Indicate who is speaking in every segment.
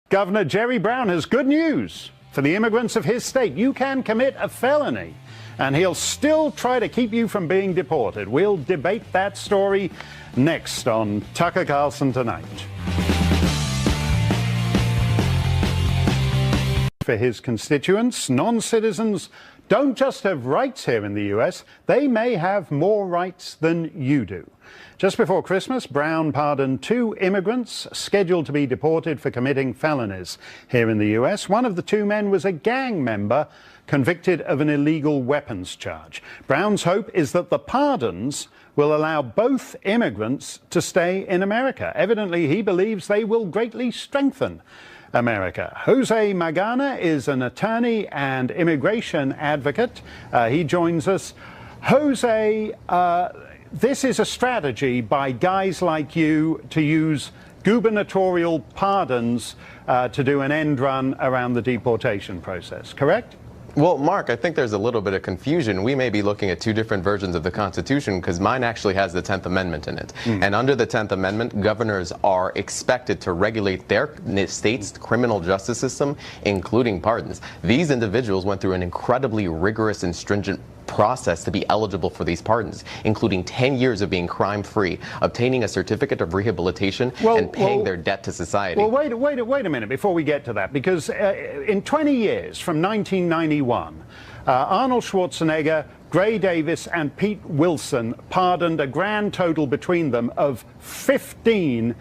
Speaker 1: Governor Jerry Brown has good news for the immigrants of his state. You can commit a felony, and he'll still try to keep you from being deported. We'll debate that story next on Tucker Carlson Tonight. For his constituents, non-citizens don't just have rights here in the US, they may have more rights than you do. Just before Christmas, Brown pardoned 2 immigrants scheduled to be deported for committing felonies here in the US. One of the 2 men was a gang member convicted of an illegal weapons charge. Brown's hope is that the pardons will allow both immigrants to stay in America. Evidently, he believes they will greatly strengthen America. Jose Magana is an attorney and immigration advocate. He joins us. Jose, this is a strategy by guys like you to use gubernatorial pardons to do an end run around the deportation process, correct?
Speaker 2: Well, Mark, I think there's a little bit of confusion. We may be looking at 2 different versions of the Constitution because mine actually has the 10th Amendment in it. And under the 10th Amendment, governors are expected to regulate their state's criminal justice system, including pardons. These individuals went through an incredibly rigorous and stringent process to be eligible for these pardons, including 10 years of being crime-free, obtaining a certificate of rehabilitation, and paying their debt to society.
Speaker 1: Well, wait a minute before we get to that, because in 20 years, from 1991, Arnold Schwarzenegger, Gray Davis, and Pete Wilson pardoned a grand total between them of 15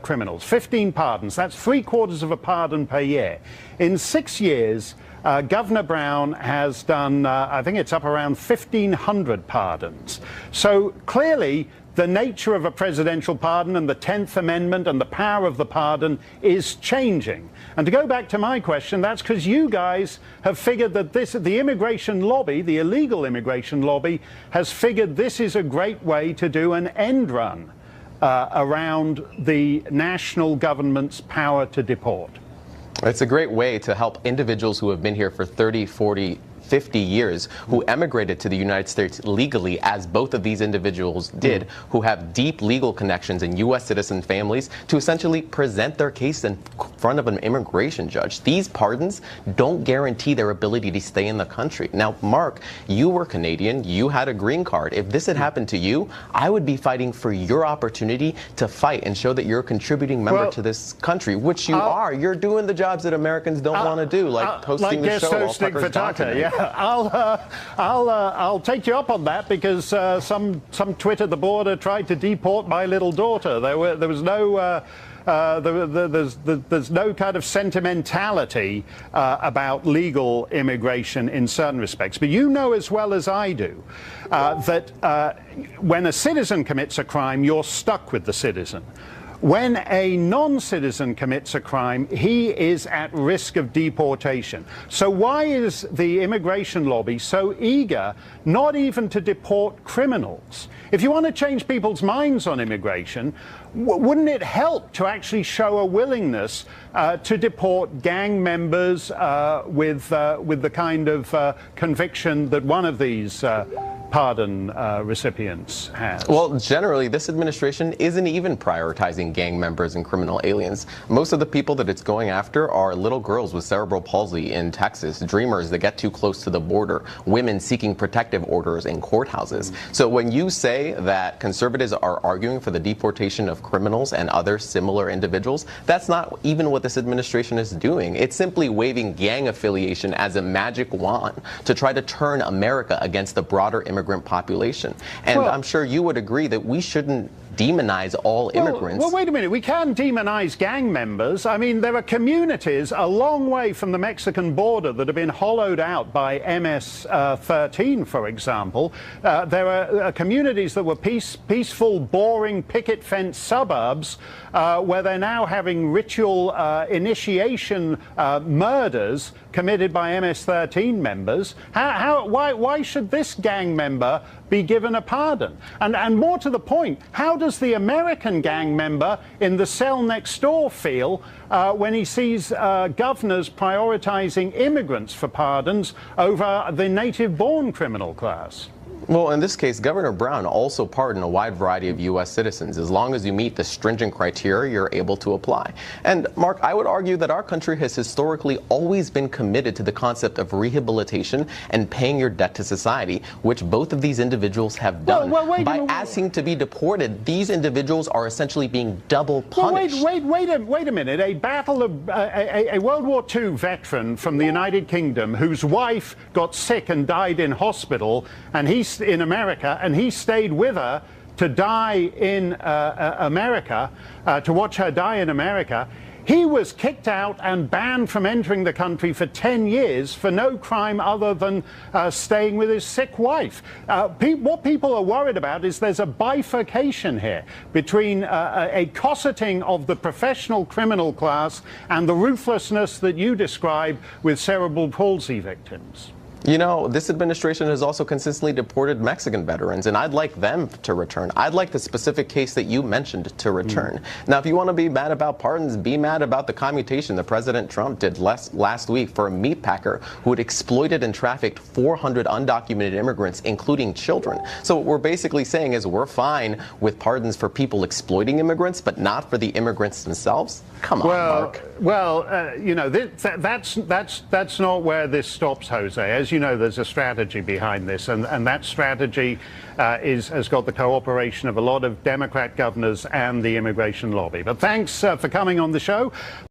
Speaker 1: criminals, 15 pardons. That's 3/4 of a pardon per year. In 6 years, Governor Brown has done, I think it's up around 1,500 pardons. So clearly, the nature of a presidential pardon and the 10th Amendment and the power of the pardon is changing. And to go back to my question, that's because you guys have figured that the immigration lobby, the illegal immigration lobby, has figured this is a great way to do an end run around the national government's power to deport.
Speaker 2: It's a great way to help individuals who have been here for 30, 40, 50 years, who emigrated to the United States legally, as both of these individuals did, who have deep legal connections in U.S. citizen families, to essentially present their case in front of an immigration judge. These pardons don't guarantee their ability to stay in the country. Now, Mark, you were Canadian, you had a green card. If this had happened to you, I would be fighting for your opportunity to fight and show that you're a contributing member to this country, which you are. You're doing the jobs that Americans don't want to do, like hosting the show while Tucker's Tucker.
Speaker 1: Yeah. I'll take you up on that, because some twit at the border tried to deport my little daughter. There was no there's no kind of sentimentality about legal immigration in certain respects. But you know as well as I do that when a citizen commits a crime, you're stuck with the citizen. When a non-citizen commits a crime, he is at risk of deportation. So why is the immigration lobby so eager not even to deport criminals? If you want to change people's minds on immigration, wouldn't it help to actually show a willingness to deport gang members with the kind of conviction that one of these pardon recipients has?
Speaker 2: Well, generally, this administration isn't even prioritizing gang members and criminal aliens. Most of the people that it's going after are little girls with cerebral palsy in Texas, dreamers that get too close to the border, women seeking protective orders in courthouses. So when you say that conservatives are arguing for the deportation of criminals and other similar individuals, that's not even what this administration is doing. It's simply waving gang affiliation as a magic wand to try to turn America against the broader immigrant population. And I'm sure you would agree that we shouldn't demonize all immigrants.
Speaker 1: Well, wait a minute. We can't demonize gang members. I mean, there are communities a long way from the Mexican border that have been hollowed out by MS-13, for example. There are communities that were peaceful, boring, picket fence suburbs where they're now having ritual initiation murders committed by MS-13 members. Why should this gang member be given a pardon? And more to the point, how does the American gang member in the cell next door feel when he sees governors prioritizing immigrants for pardons over the native-born criminal class?
Speaker 2: Well, in this case, Governor Brown also pardoned a wide variety of U.S. citizens. As long as you meet the stringent criteria, you're able to apply. And, Mark, I would argue that our country has historically always been committed to the concept of rehabilitation and paying your debt to society, which both of these individuals have done. By asking to be deported, these individuals are essentially being double punished.
Speaker 1: Wait a minute. A World War II veteran from the United Kingdom whose wife got sick and died in hospital, and he's in America, and he stayed with her to die in America, to watch her die in America. He was kicked out and banned from entering the country for 10 years for no crime other than staying with his sick wife. What people are worried about is there's a bifurcation here between a cosseting of the professional criminal class and the ruthlessness that you describe with cerebral palsy victims.
Speaker 2: You know, this administration has also consistently deported Mexican veterans, and I'd like them to return. I'd like the specific case that you mentioned to return. Now, if you want to be mad about pardons, be mad about the commutation that President Trump did last week for a meat packer who had exploited and trafficked 400 undocumented immigrants, including children. So what we're basically saying is we're fine with pardons for people exploiting immigrants, but not for the immigrants themselves? Come on, Mark.
Speaker 1: Well, you know, that's not where this stops, Jose. As you know, there's a strategy behind this, and that strategy has got the cooperation of a lot of Democrat governors and the immigration lobby. But thanks for coming on the show.